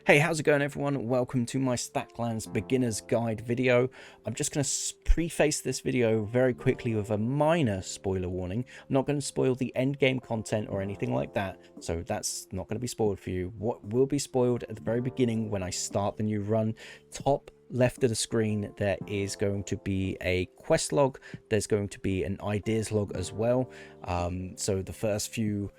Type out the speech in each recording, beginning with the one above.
Hey, how's it going everyone? Welcome to my Stacklands beginner's guide video. I'm just going to preface this video very quickly with a minor spoiler warning. I'm not going to spoil the end game content or anything like that, so that's not going to be spoiled for you. What will be spoiled at the very beginning when I start the new run, top left of the screen, there is going to be a quest log. There's going to be an ideas log as well. So the first few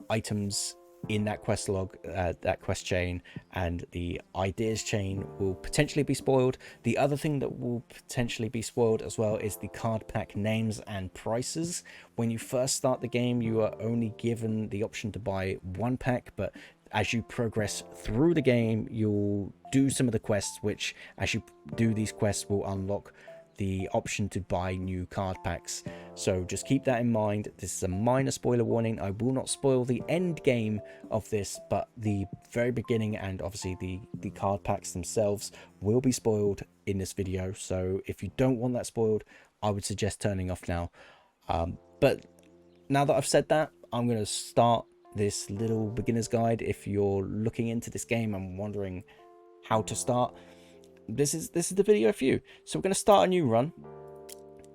items in that quest log, that quest chain, and the ideas chain will potentially be spoiled. The other thing that will potentially be spoiled as well is the card pack names and prices. When you first start the game, you are only given the option to buy one pack, but as you progress through the game, you'll do some of the quests, which as you do these quests will unlock the option to buy new card packs. So just keep that in mind. This is a minor spoiler warning. I will not spoil the end game of this, but the very beginning and obviously the card packs themselves will be spoiled in this video. So if you don't want that spoiled, I would suggest turning off now. But now that I've said that, I'm going to start this little beginner's guide. If you're looking into this game and wondering how to start, this is the video for you. So we're going to start a new run,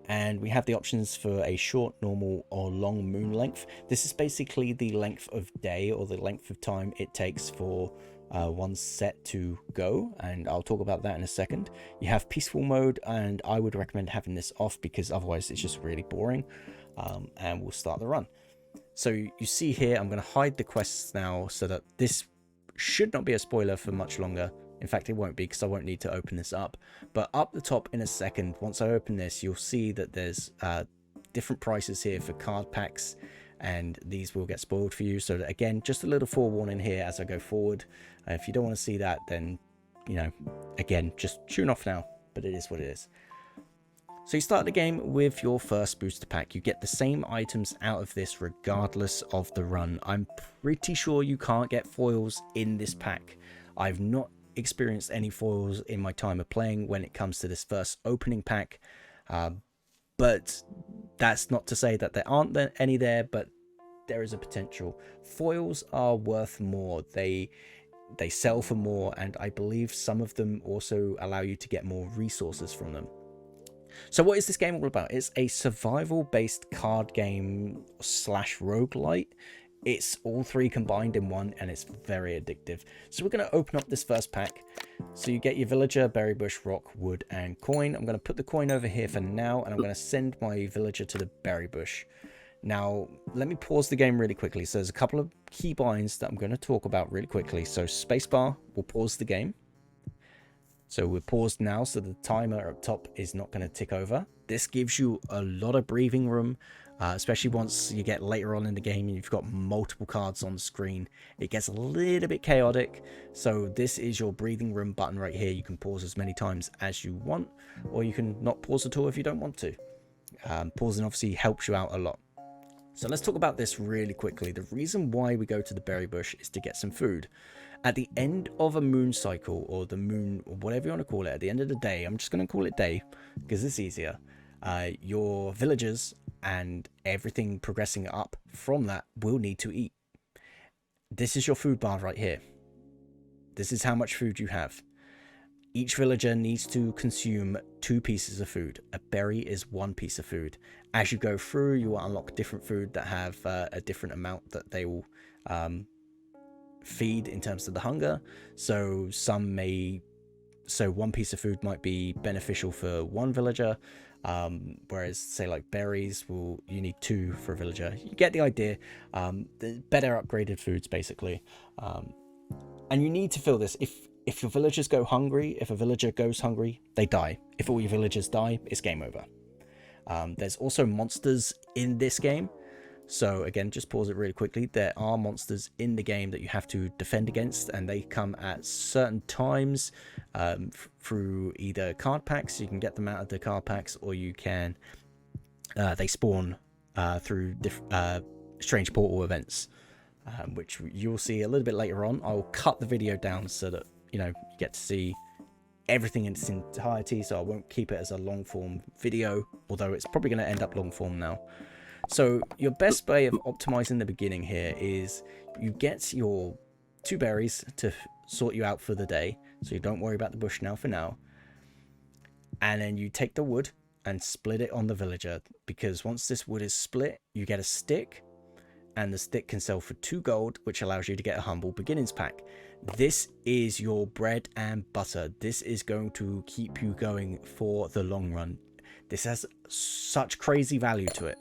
and we have the options for a short, normal, or long moon length. This is basically the length of day or the length of time it takes for one set to go, and I'll talk about that in a second. You have peaceful mode, and I would recommend having this off because otherwise it's just really boring. And we'll start the run. So you see here, I'm going to hide the quests now so that this should not be a spoiler for much longer. In fact, it won't be because I won't need to open this up. But up the top in a second, once I open this, you'll see that there's different prices here for card packs, and these will get spoiled for you. So that, again, just a little forewarning here as I go forward. If you don't want to see that, then, you know, again, just tune off now. But it is what it is. So you start the game with your first booster pack. You get the same items out of this regardless of the run. I'm pretty sure you can't get foils in this pack. I've not experienced any foils in my time of playing when it comes to this first opening pack, but that's not to say that there aren't any there, but there is a potential. Foils are worth more, they sell for more, and I believe some of them also allow you to get more resources from them. So what is this game all about? It's a survival based card game slash roguelite. It's all three combined in one, and it's very addictive. So we're going to open up this first pack. So you get your villager, berry bush, rock, wood, and coin. I'm going to put the coin over here for now, and I'm going to send my villager to the berry bush. Now, let me pause the game really quickly. So there's a couple of key binds that I'm going to talk about really quickly. So spacebar will pause the game. So we're paused now, so the timer up top is not going to tick over. This gives you a lot of breathing room. Especially once you get later on in the game and you've got multiple cards on the screen, it gets a little bit chaotic. So this is your breathing room button right here. You can pause as many times as you want, or you can not pause at all if you don't want to. Pausing obviously helps you out a lot. So let's talk about this really quickly. The reason why we go to the berry bush is to get some food. At the end of a moon cycle, or the moon, or whatever you want to call it, at the end of the day, I'm just going to call it day because it's easier. Your villagers and everything progressing up from that will need to eat. This is your food bar right here. This is how much food you have. Each villager needs to consume 2 pieces of food. A berry is 1 piece of food. As you go through, you will unlock different food that have a different amount that they will feed in terms of the hunger. So some may, so 1 piece of food might be beneficial for 1 villager. Whereas say like berries, you need 2 for a villager. You get the idea. The better upgraded foods basically, and you need to fill this. If your villagers go hungry, if a villager goes hungry, they die. If all your villagers die, it's game over. There's also monsters in this game. So again, just pause it really quickly. There are monsters in the game that you have to defend against, and they come at certain times through either card packs. You can get them out of the card packs, or you can they spawn through strange portal events, which you'll see a little bit later on. I'll cut the video down so that you get to see everything in its entirety, so I won't keep it as a long form video, although it's probably going to end up long form now. So your best way of optimizing the beginning here is you get your 2 berries to sort you out for the day. So you don't worry about the bush now for now. And then you take the wood and split it on the villager, because once this wood is split, you get a stick, and the stick can sell for 2 gold, which allows you to get a humble beginnings pack. This is your bread and butter. This is going to keep you going for the long run. This has such crazy value to it.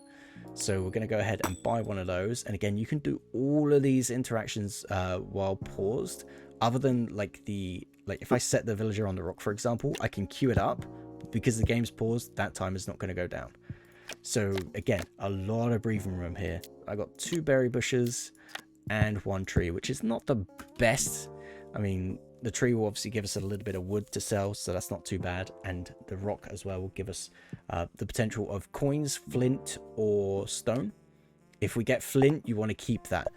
So we're going to go ahead and buy one of those. And again, you can do all of these interactions while paused, other than like if I set the villager on the rock, for example, I can queue it up. Because the game's paused, that time is not going to go down. So again, a lot of breathing room here. I got 2 berry bushes and 1 tree, which is not the best. I mean, the tree will obviously give us a little bit of wood to sell, so that's not too bad. And the rock as well will give us the potential of coins, flint, or stone. If we get flint, you want to keep that.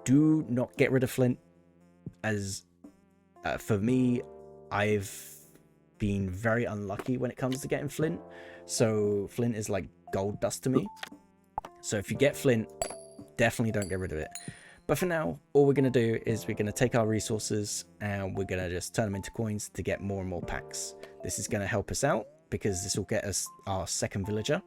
Do not get rid of flint. As for me, I've been very unlucky when it comes to getting flint. So flint is like gold dust to me. So if you get flint, definitely don't get rid of it. But for now, all we're going to do is we're going to take our resources and we're going to just turn them into coins to get more and more packs. This is going to help us out because this will get us our 2nd villager.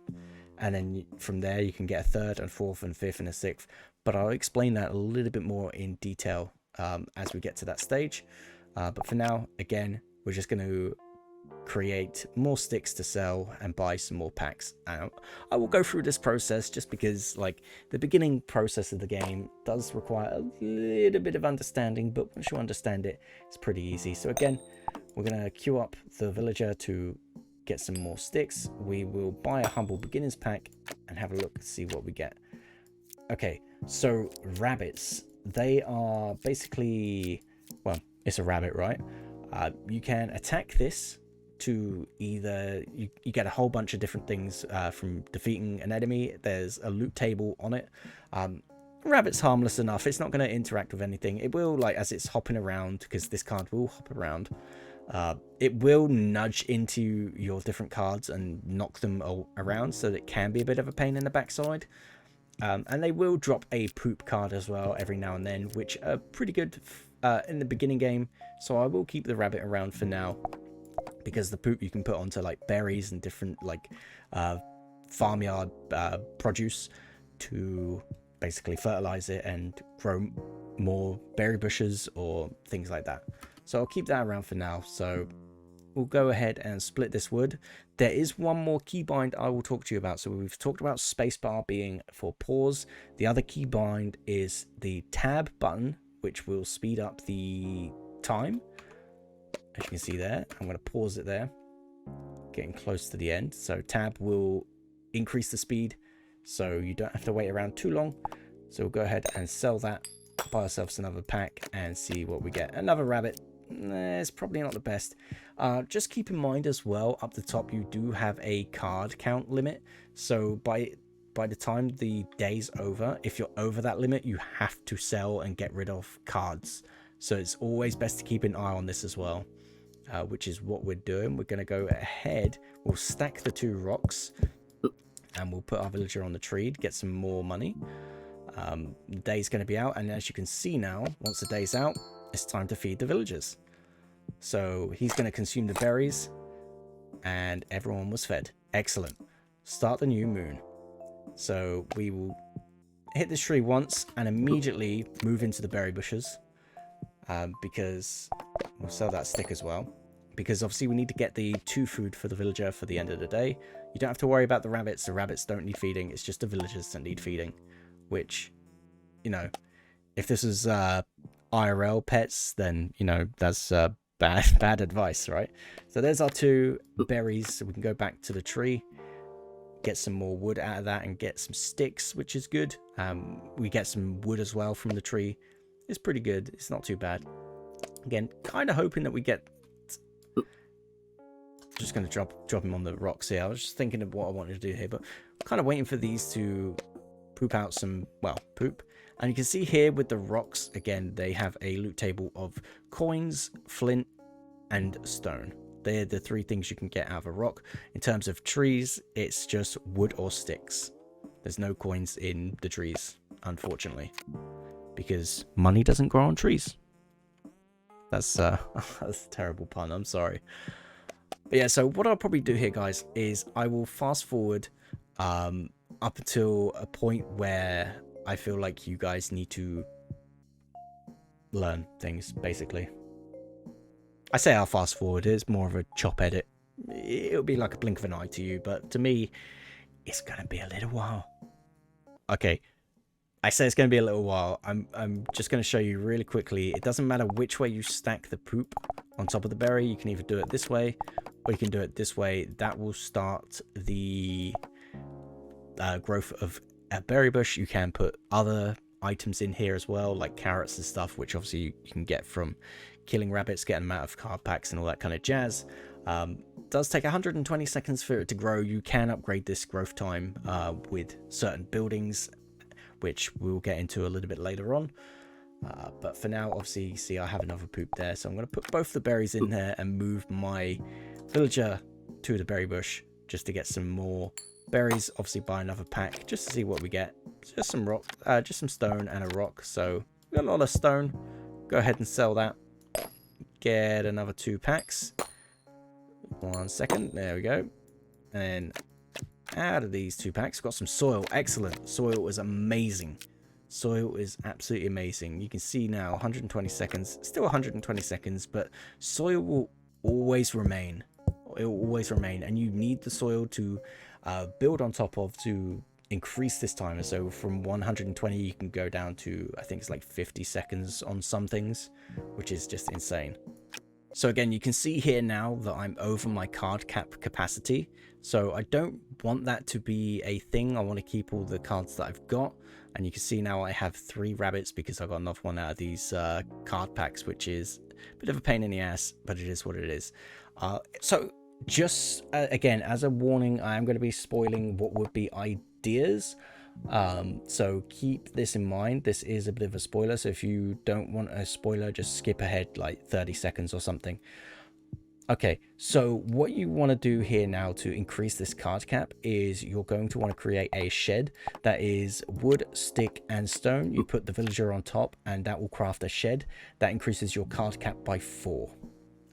And then from there, you can get a 3rd and 4th and 5th and a 6th. But I'll explain that a little bit more in detail as we get to that stage. But for now, again, we're just going to create more sticks to sell and buy some more packs out. I will go through this process just because like the beginning process of the game does require a little bit of understanding, but once you understand it, it's pretty easy. So again, we're going to queue up the villager to get some more sticks. We will buy a humble beginners pack and have a look and see what we get. Okay, so rabbits, they are basically, well, it's a rabbit, right? You can attack this to either you get a whole bunch of different things from defeating an enemy. There's a loot table on it. Rabbit's harmless enough. It's not going to interact with anything. It will, like, as it's hopping around, because this card will hop around, it will nudge into your different cards and knock them around, so that it can be a bit of a pain in the backside. And they will drop a poop card as well every now and then, which are pretty good in the beginning game. So I will keep the rabbit around for now, because the poop you can put onto like berries and different like farmyard produce to basically fertilize it and grow more berry bushes or things like that. So I'll keep that around for now. So we'll go ahead and split this wood. There is one more keybind I will talk to you about. So we've talked about spacebar being for pause. The other keybind is the tab button, which will speed up the time. As you can see there, I'm going to pause it there, getting close to the end. So tab will increase the speed, so you don't have to wait around too long. So we'll go ahead and sell that, buy ourselves another pack and see what we get. Another rabbit, it's probably not the best. Just keep in mind as well, up the top you do have a card count limit. So by the time the day's over, if you're over that limit, you have to sell and get rid of cards. So it's always best to keep an eye on this as well. Which is what we're doing. We're going to go ahead, we'll stack the 2 rocks and we'll put our villager on the tree to get some more money. The day's going to be out, and as you can see now, once the day's out, it's time to feed the villagers. So he's going to consume the berries and everyone was fed. Excellent. Start the new moon. So we will hit this tree once and immediately move into the berry bushes, because we'll sell that stick as well, because obviously we need to get the 2 food for the villager for the end of the day. You don't have to worry about the rabbits. The rabbits don't need feeding. It's just the villagers that need feeding, which, you know, if this is IRL pets, then, you know, that's bad advice, right? So there's our 2 berries. So we can go back to the tree, get some more wood out of that and get some sticks, which is good. We get some wood as well from the tree. It's pretty good. It's not too bad. Again, kind of hoping that we get... Just going to drop him on the rocks here. I was just thinking of what I wanted to do here, but kind of waiting for these to poop out some, well, poop. And you can see here with the rocks, again, they have a loot table of coins, flint, and stone. They're the 3 things you can get out of a rock. In terms of trees, it's just wood or sticks. There's no coins in the trees, unfortunately, because money doesn't grow on trees. That's that's a terrible pun. I'm sorry. But yeah, so what I'll probably do here, guys, is I will fast forward up until a point where I feel like you guys need to learn things, basically. I say I'll fast forward, it's more of a chop edit. It'll be like a blink of an eye to you, but to me, it's gonna be a little while. Okay, I say it's gonna be a little while. I'm just gonna show you really quickly. It doesn't matter which way you stack the poop on top of the berry. You can either do it this way, or you can do it this way. That will start the growth of a berry bush. You can put other items in here as well, like carrots and stuff, which obviously you can get from killing rabbits, getting them out of card packs and all that kind of jazz. Does take 120 seconds for it to grow. You can upgrade this growth time with certain buildings, which we'll get into a little bit later on. But for now, obviously, you see I have another poop there, so I'm going to put both the berries in there and move my villager to the berry bush just to get some more berries. Obviously, buy another pack just to see what we get. Just some rock, just some stone and a rock. So we got a lot of stone. Go ahead and sell that. Get another 2 packs. 1 second. There we go. And out of these 2 packs, got some soil. Excellent. Soil is amazing. Soil is absolutely amazing. You can see now 120 seconds. Still 120 seconds, but soil will always remain. It will always remain. And you need the soil to build on top of to increase this timer. So from 120 you can go down to, I think it's like 50 seconds on some things, which is just insane. So again, you can see here now that I'm over my card cap capacity. So I don't want that to be a thing. I want to keep all the cards that I've got. And you can see now I have 3 rabbits because I got another one out of these card packs, which is a bit of a pain in the ass, but it is what it is. So just again, as a warning, I am going to be spoiling what would be ideas. So keep this in mind. This is a bit of a spoiler, so if you don't want a spoiler, just skip ahead like 30 seconds or something. Okay, so what you want to do here now to increase this card cap is you're going to want to create a shed that is wood, stick and stone. You put the villager on top and that will craft a shed that increases your card cap by 4.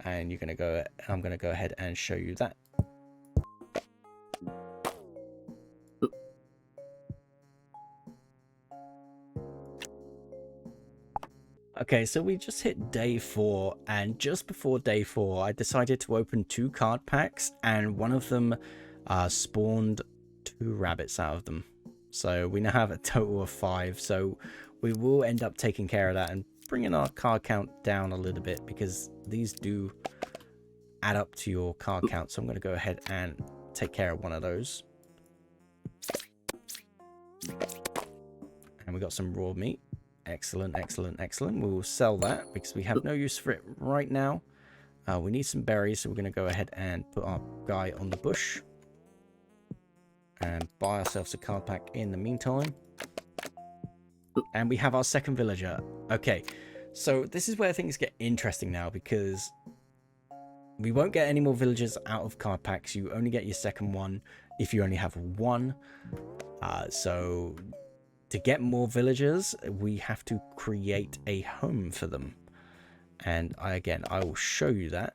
And you're going to go, I'm going to go ahead and show you that. Okay, so we just hit day 4, and just before day 4, I decided to open 2 card packs, and one of them spawned 2 rabbits out of them. So we now have a total of 5, so we will end up taking care of that and bringing our card count down a little bit, because these do add up to your card count. So I'm going to go ahead and take care of one of those. And we got some raw meat. Excellent, excellent, excellent. We will sell that because we have no use for it right now. We need some berries, so we're going to go ahead and put our guy on the bush and buy ourselves a card pack in the meantime. And we have our second villager. Okay, so this is where things get interesting now, because we won't get any more villagers out of card packs. You only get your second one if you only have 1. So to get more villagers, we have to create a home for them. And I will show you that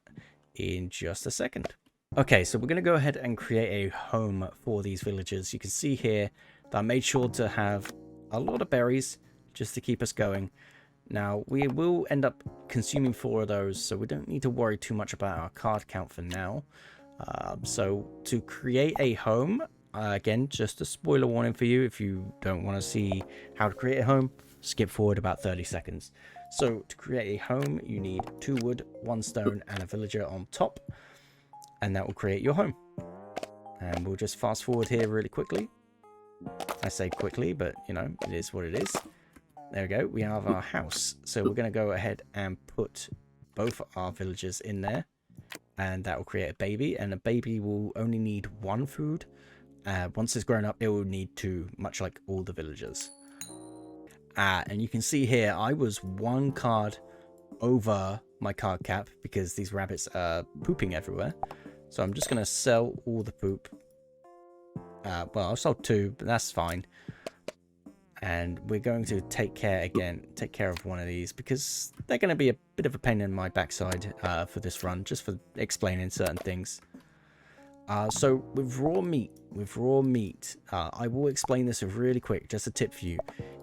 in just a second. Okay, so we're going to go ahead and create a home for these villagers. You can see here that I made sure to have a lot of berries just to keep us going. Now, we will end up consuming 4 of those, so we don't need to worry too much about our card count for now. So to create a home, again, just a spoiler warning for you. If you don't want to see how to create a home, skip forward about 30 seconds. So to create a home, you need 2 wood, 1 stone and a villager on top, and that will create your home. And we'll just fast forward here really quickly. I say quickly, but you know, it is what it is. There we go. We have our house. So we're going to go ahead and put both our villagers in there, and that will create a baby, and a baby will only need 1 food. Once it's grown up, it will need 2, much like all the villagers. And you can see here, I was 1 card over my card cap because these rabbits are pooping everywhere. So I'm just going to sell all the poop. Well, I sold 2, but that's fine. And we're going to take care of one of these because they're going to be a bit of a pain in my backside for this run, just for explaining certain things. So with raw meat, I will explain this really quick, just a tip for you.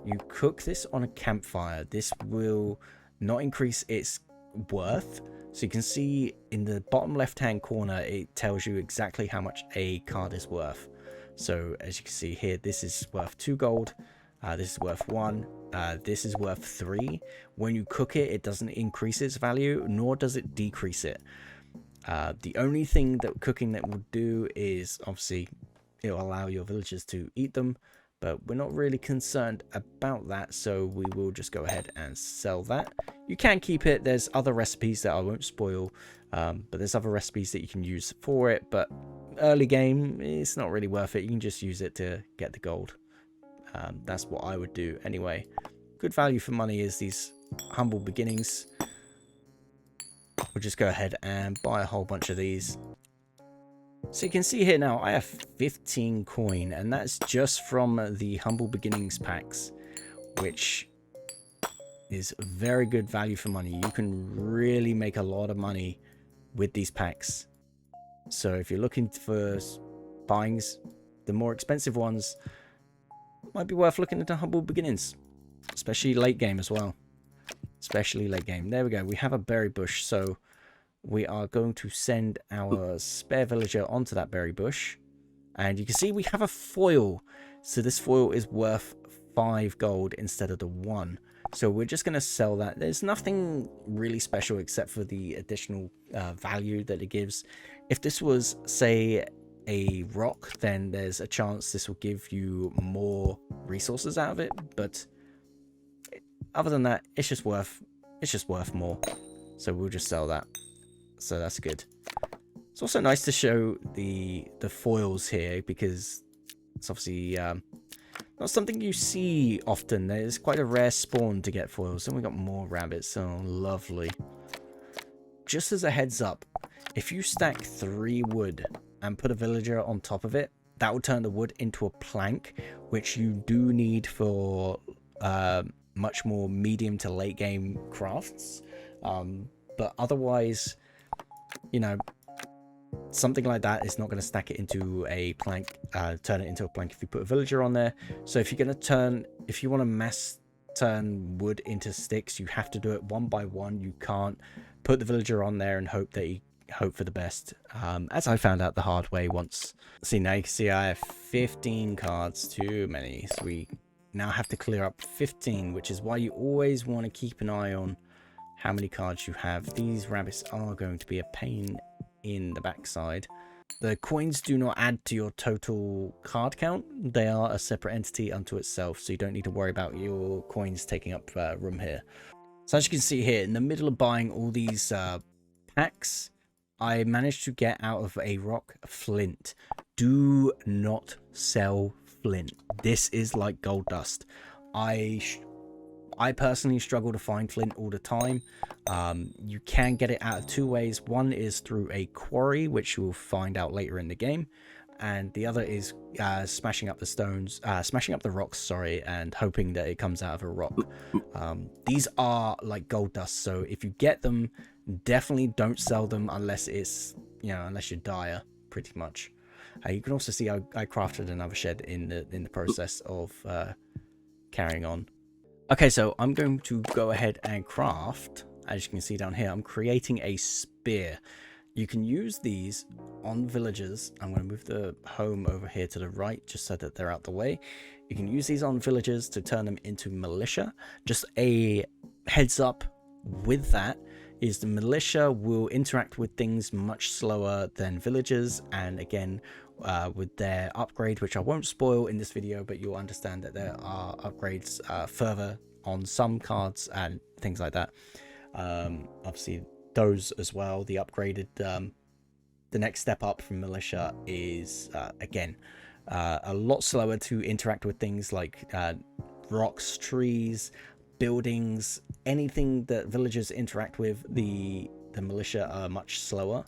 You cook this on a campfire. This will not increase its worth. So you can see in the bottom left hand corner, it tells you exactly how much a card is worth. So as you can see here, this is worth 2 gold. This is worth 1. This is worth 3. When you cook it, it doesn't increase its value, nor does it decrease it. The only thing that cooking that will do is obviously it'll allow your villagers to eat them, but we're not really concerned about that, so we will just go ahead and sell that. You can keep it. There's other recipes that I won't spoil, but there's other recipes that you can use for it, but early game, it's not really worth it. You can just use it to get the gold. That's what I would do anyway. Good value for money is these humble beginnings. We'll just go ahead and buy a whole bunch of these. So you can see here now, I have 15 coin, and that's just from the Humble Beginnings packs, which is very good value for money. You can really make a lot of money with these packs. So if you're looking for buyings, the more expensive ones might be worth looking into Humble Beginnings, especially late game as well. Especially late game. There we go. We have a berry bush, so we are going to send our spare villager onto that berry bush. And you can see we have a foil. So this foil is worth 5 gold instead of the 1. So we're just going to sell that. There's nothing really special except for the additional value that it gives. If this was, say, a rock, then there's a chance this will give you more resources out of it. But other than that, it's just worth more. So we'll just sell that. So that's good. It's also nice to show the foils here because it's obviously not something you see often. There's quite a rare spawn to get foils. And we got more rabbits. So lovely. Just as a heads up, if you stack 3 wood and put a villager on top of it, that will turn the wood into a plank, which you do need for much more medium to late game crafts. But otherwise, you know, something like that is not going to stack it into a plank, turn it into a plank if you put a villager on there. So if you're going to if you want to mass turn wood into sticks, you have to do it one by one. You can't put the villager on there and hope for the best, as I found out the hard way once. See, now you can see I have 15 cards, too many, so we now have to clear up 15, which is why you always want to keep an eye on how many cards you have. These rabbits are going to be a pain in the backside. The coins do not add to your total card count. They are a separate entity unto itself, so you don't need to worry about your coins taking up room here. So as you can see here, in the middle of buying all these packs, I managed to get out of a rock flint. Do not sell flint. This is like gold dust. I personally struggle to find flint all the time. You can get it out of 2 ways. One is through a quarry, which you'll find out later in the game, and the other is smashing up the stones, smashing up the rocks, sorry, and hoping that it comes out of a rock. These are like gold dust, so if you get them, definitely don't sell them unless it's, you know, unless you're dire, pretty much. You can also see I crafted another shed in the process of carrying on. Okay, so I'm going to go ahead and craft. As you can see down here, I'm creating a spear. You can use these on villagers. I'm going to move the home over here to the right just so that they're out the way. You can use these on villagers to turn them into militia. Just a heads up with that is the militia will interact with things much slower than villagers, and again with their upgrade, which I won't spoil in this video, but you'll understand that there are upgrades further on some cards and things like that. Obviously those as well, the upgraded the next step up from militia is again a lot slower to interact with things like rocks, trees, buildings, anything that villagers interact with. The militia are much slower,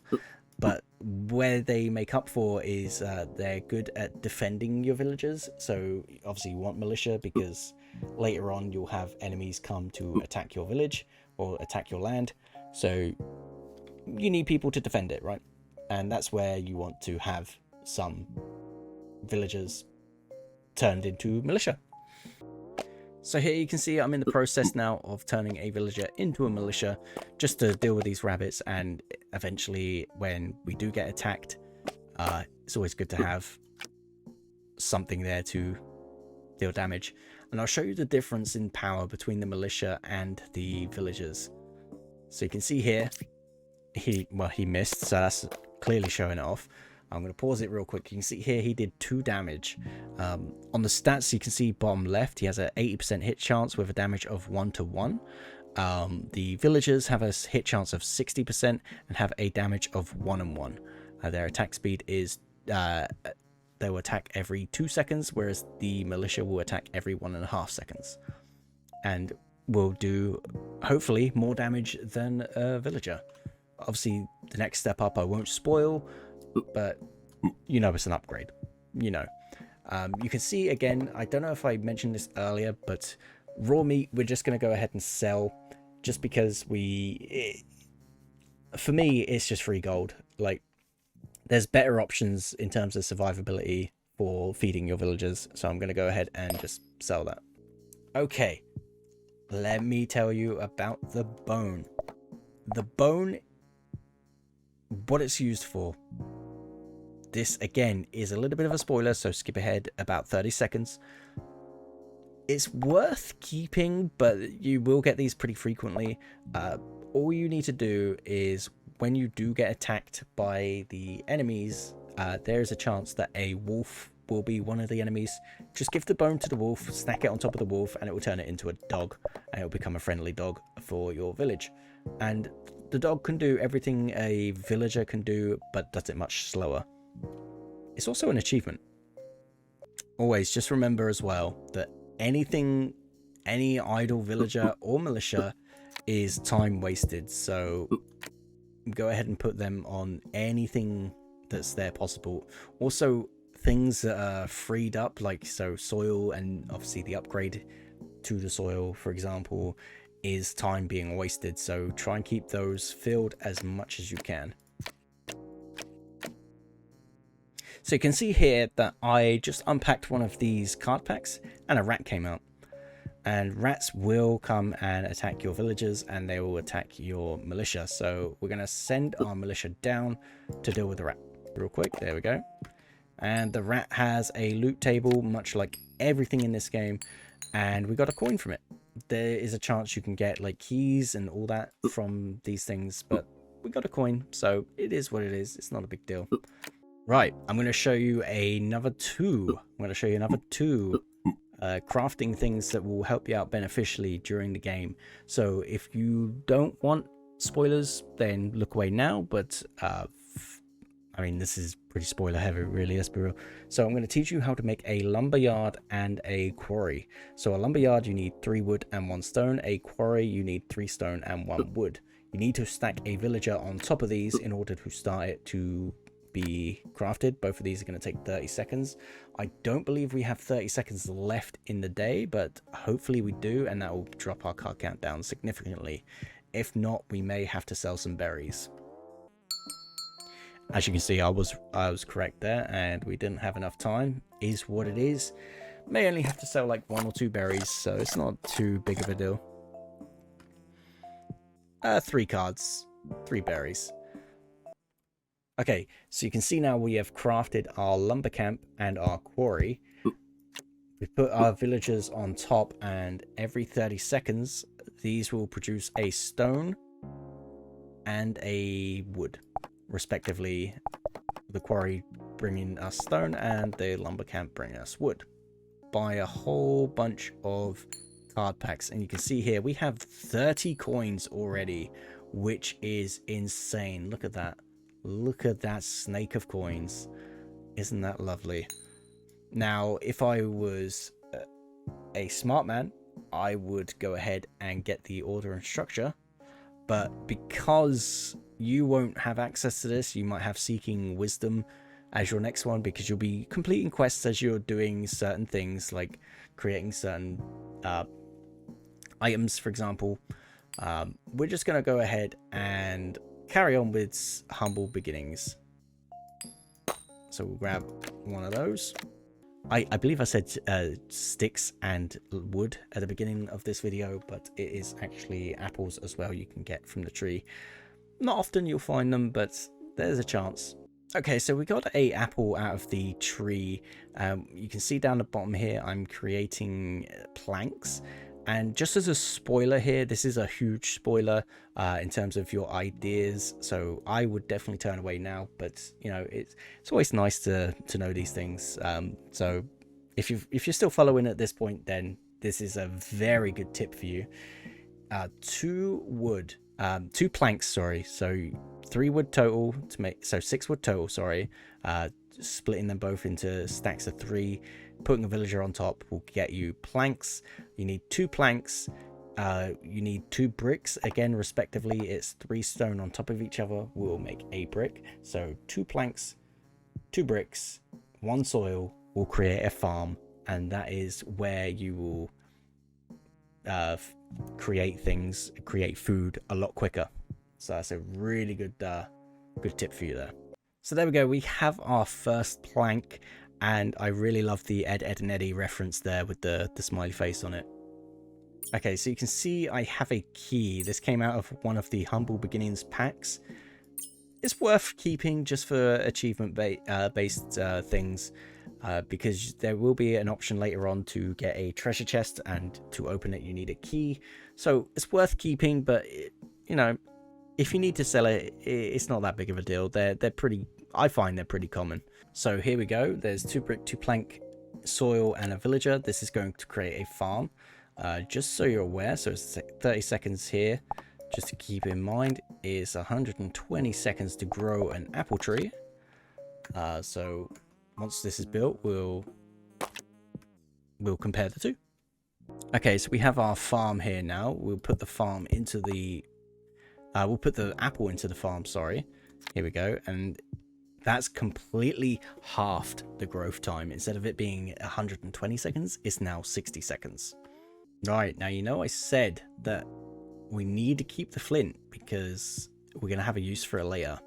but where they make up for is they're good at defending your villagers. So obviously you want militia because later on you'll have enemies come to attack your village or attack your land, so you need people to defend it, right? And that's where you want to have some villagers turned into militia. So here you can see I'm in the process now of turning a villager into a militia just to deal with these rabbits, and eventually when we do get attacked, it's always good to have something there to deal damage. And I'll show you the difference in power between the militia and the villagers. So you can see here, he missed, so that's clearly showing it off. I'm going to pause it real quick. You can see here he did 2 damage. On the stats, you can see bottom left, he has an 80% hit chance with a damage of 1 to 1. The villagers have a hit chance of 60% and have a damage of 1 and 1. Their attack speed is, they will attack every 2 seconds, whereas the militia will attack every 1.5 seconds. And will do, hopefully, more damage than a villager. Obviously, the next step up I won't spoil, but you know it's an upgrade, you know. You can see again, I don't know if I mentioned this earlier, but raw meat we're just going to go ahead and sell, just because for me it's just free gold. Like, there's better options in terms of survivability for feeding your villagers, so I'm going to go ahead and just sell that. Okay, let me tell you about the bone. The bone, what it's used for. This again is a little bit of a spoiler, so skip ahead about 30 seconds. It's worth keeping, but you will get these pretty frequently. All you need to do is, when you do get attacked by the enemies, there's a chance that a wolf will be one of the enemies. Just give the bone to the wolf, stack it on top of the wolf, and it will turn it into a dog, and it will become a friendly dog for your village. And the dog can do everything a villager can do, but does it much slower. It's also an achievement. Always just remember as well that any idle villager or militia is time wasted, so go ahead and put them on anything that's there possible. Also, things that are freed up, like soil, and obviously the upgrade to the soil, for example, is time being wasted, so try and keep those filled as much as you can. So you can see here that I just unpacked one of these card packs and a rat came out. And rats will come and attack your villagers, and they will attack your militia. So we're going to send our militia down to deal with the rat real quick. There we go. And the rat has a loot table, much like everything in this game. And we got a coin from it. There is a chance you can get like keys and all that from these things, but we got a coin, so it is what it is. It's not a big deal. Right, I'm going to show you another two. Crafting things that will help you out beneficially during the game. So if you don't want spoilers, then look away now. But I mean, this is pretty spoiler heavy, really, let's be real. So I'm going to teach you how to make a lumberyard and a quarry. So a lumberyard, you need 3 wood and 1 stone. A quarry, you need 3 stone and 1 wood. You need to stack a villager on top of these in order to start it to be crafted. Both of these are going to take 30 seconds. I don't believe we have 30 seconds left in the day, but hopefully we do, and that will drop our card count down significantly. If not, we may have to sell some berries. As you can see, I was correct there, and we didn't have enough time. Is what it is. May only have to sell like 1 or 2 berries, so it's not too big of a deal. 3 cards, 3 berries. Okay, so you can see now we have crafted our lumber camp and our quarry. We've put our villagers on top, and every 30 seconds, these will produce a stone and a wood, respectively. The quarry bringing us stone and the lumber camp bringing us wood. Buy a whole bunch of card packs, and you can see here we have 30 coins already, which is insane. Look at that. Look at that snake of coins. Isn't that lovely? Now, if I was a smart man, I would go ahead and get the order and structure. But because you won't have access to this, you might have seeking wisdom as your next one, because you'll be completing quests as you're doing certain things like creating certain items, for example. We're just going to go ahead and carry on with humble beginnings. So we'll grab one of those. I believe I said sticks and wood at the beginning of this video, but it is actually apples as well you can get from the tree. Not often you'll find them, but there's a chance. Okay, so we got a apple out of the tree. You can see down the bottom here, I'm creating planks. And just as a spoiler here, this is a huge spoiler in terms of your ideas. So I would definitely turn away now, but you know, it's always nice to know these things. So if you're still following at this point, then this is a very good tip for you. 2 planks, sorry. So 3 wood total to make, so 6 wood total, sorry. Splitting them both into stacks of 3. Putting a villager on top will get you planks. You need 2 planks. You need 2 bricks. Again, respectively, it's 3 stone on top of each other will make a brick. So 2 planks, 2 bricks, 1 soil will create a farm, and that is where you will create food a lot quicker. So that's a really good tip for you there. So there we go. We have our first plank. And I really love the Ed, Edd and Eddy reference there with the smiley face on it. Okay, so you can see I have a key. This came out of one of the Humble Beginnings packs. It's worth keeping just for achievement based things, because there will be an option later on to get a treasure chest, and to open it you need a key. So it's worth keeping, but you know, if you need to sell it, it's not that big of a deal. They're pretty. I find they're pretty common. So here we go. There's 2 brick, 2 plank, soil, and a villager. This is going to create a farm. Just so you're aware, so it's 30 seconds here. Just to keep in mind, is 120 seconds to grow an apple tree. So once this is built, we'll compare the 2. Okay, so we have our farm here now. We'll put the farm into the we'll put the apple into the farm, sorry. Here we go. And that's completely halved the growth time. Instead of it being 120 seconds, it's now 60 seconds. Right, now you know I said that we need to keep the flint because we're going to have a use for it later.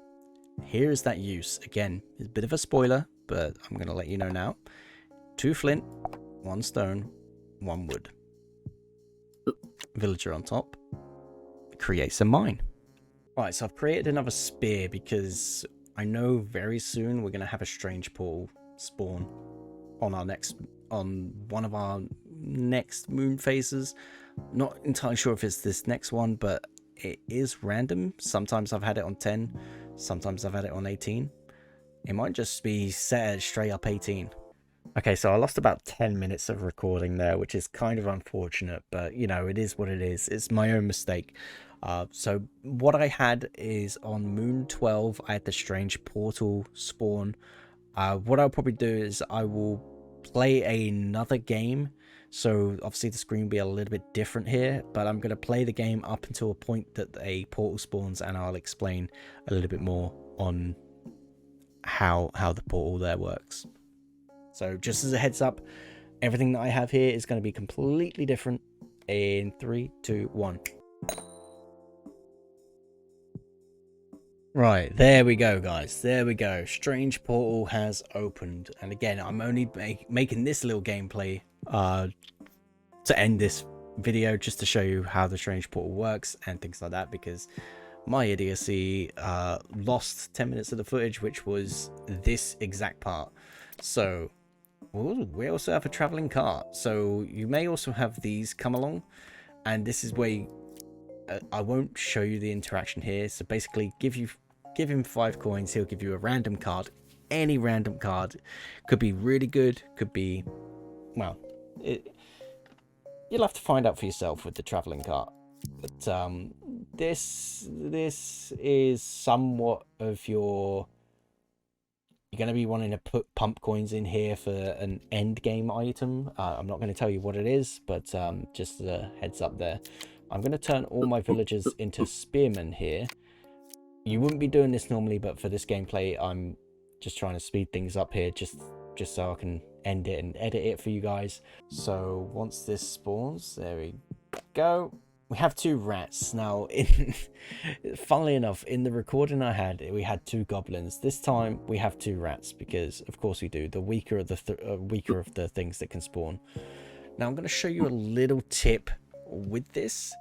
Here is that use. Again, it's a bit of a spoiler, but I'm going to let you know now. 2 flint, 1 stone, 1 wood. Villager on top. Creates a mine. Right, so I've created another spear because I know very soon we're going to have a strange portal spawn on one of our next moon phases. Not entirely sure if it's this next one, but it is random. Sometimes I've had it on 10, sometimes I've had it on 18. It might just be set at straight up 18. Okay, so I lost about 10 minutes of recording there, which is kind of unfortunate, but you know, it is what it is. It's my own mistake. So what I had is on Moon 12, I had the strange portal spawn. What I'll probably do is I will play another game. So obviously the screen will be a little bit different here, but I'm going to play the game up until a point that a portal spawns, and I'll explain a little bit more on how the portal there works. So just as a heads up, everything that I have here is going to be completely different in 3, 2, 1. Right, there we go, guys. There we go. Strange portal has opened. And again, I'm only making this little gameplay to end this video, just to show you how the strange portal works and things like that, because my idiocy lost 10 minutes of the footage, which was this exact part. So we also have a traveling cart. So you may also have these come along, and this is where I won't show you the interaction here. So basically, give him 5 coins, he'll give you a random card. Any random card. Could be really good, could be, well, you'll have to find out for yourself with the traveling cart. But this is somewhat of your, you're going to be wanting to pump coins in here for an end game item. I'm not going to tell you what it is, but just a heads up there. I'm going to turn all my villagers into spearmen here. You wouldn't be doing this normally, but for this gameplay, I'm just trying to speed things up here, just so I can end it and edit it for you guys. So once this spawns, there we go. We have 2 rats now. Funnily enough, in the recording I had, we had 2 goblins. This time we have 2 rats because, of course, we do. The weaker of the things that can spawn. Now I'm going to show you a little tip with this.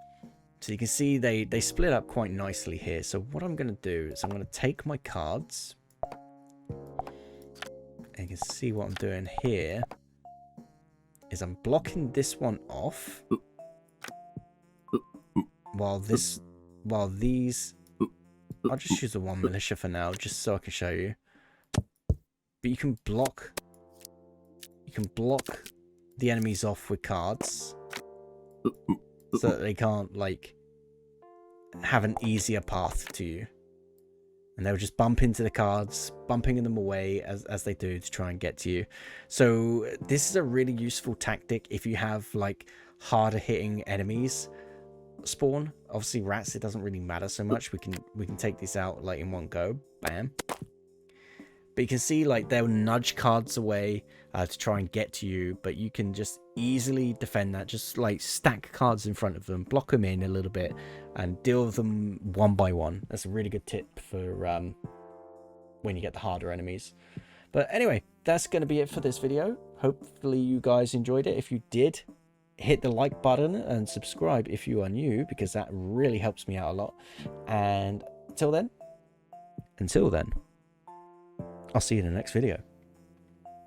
So you can see they split up quite nicely here. So what I'm going to do is I'm going to take my cards. And you can see what I'm doing here is I'm blocking this one off. While these, I'll just use the 1 militia for now, just so I can show you. But you can block the enemies off with cards, so that they can't like have an easier path to you. And they'll just bump into the cards, bumping them away as they do to try and get to you. So this is a really useful tactic if you have like harder hitting enemies spawn. Obviously rats, it doesn't really matter so much. We can take these out like in one go. Bam. But you can see like they'll nudge cards away to try and get to you, but you can just easily defend that. Just like stack cards in front of them, block them in a little bit, and deal with them one by one. That's a really good tip for when you get the harder enemies. But anyway, that's going to be it for this video. Hopefully you guys enjoyed it. If you did, hit the like button and subscribe if you are new, because that really helps me out a lot. And until then, I'll see you in the next video.